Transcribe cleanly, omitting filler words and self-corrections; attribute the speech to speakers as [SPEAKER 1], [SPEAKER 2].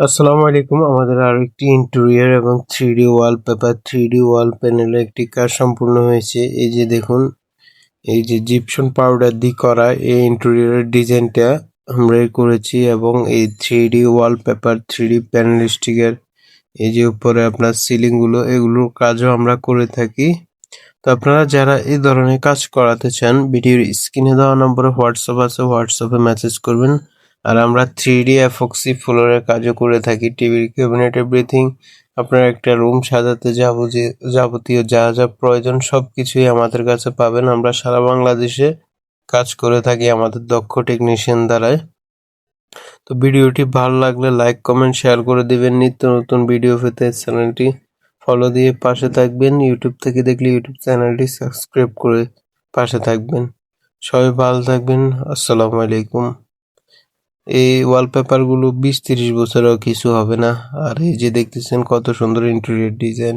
[SPEAKER 1] আসসালামু আলাইকুম। আমাদের আরো একটি ইন্টেরিয়র এবং 3D ওয়ালপেপার 3D ওয়াল প্যানেলের একটি কাজ সম্পূর্ণ হয়েছে। এই যে দেখুন, এই যে জিপসাম পাউডার দিয়ে করা এই ইন্টেরিয়রের ডিজাইনটা আমরাই করেছি এবং এই 3D wallpaper 3D panel sticker এই যে উপরে আপনার সিলিং গুলো এগুলোর কাজও আমরা করে থাকি। তো আপনারা যারা এই ধরনের কাজ করাতে চান, ভিডিওর স্ক্রিনে দেওয়া নম্বরে হোয়াটসঅ্যাপ আছে, হোয়াটসঅ্যাপে মেসেজ করবেন। আর আমরা 3D এপক্সি ফ্লোরের কাজও করে থাকি, টিভির ক্যাবিনেট এভরিথিং। আপনার একটা রুম সাজাতে যাবতীয় যা যা প্রয়োজন সবকিছুই আমাদের কাছে পাবেন। আমরা সারা বাংলাদেশে কাজ করে থাকি আমাদের দক্ষ টেকনিশিয়ান দ্বারাই। তো ভিডিওটি ভালো লাগলে লাইক কমেন্ট শেয়ার করে দিবেন। নিত্য নতুন ভিডিও পেতে চ্যানেলটি ফলো দিয়ে পাশে থাকবেন। ইউটিউব থেকে দেখলে ইউটিউব চ্যানেলটি সাবস্ক্রাইব করে পাশে থাকবেন। সবাই ভালো থাকবেন। আসসালামু আলাইকুম। এই ওয়ালপেপার গুলো 20-30 বছরেও কিছু হবে না। আর এই যে দেখতেছেন কত সুন্দর ইন্টেরিয়র ডিজাইন।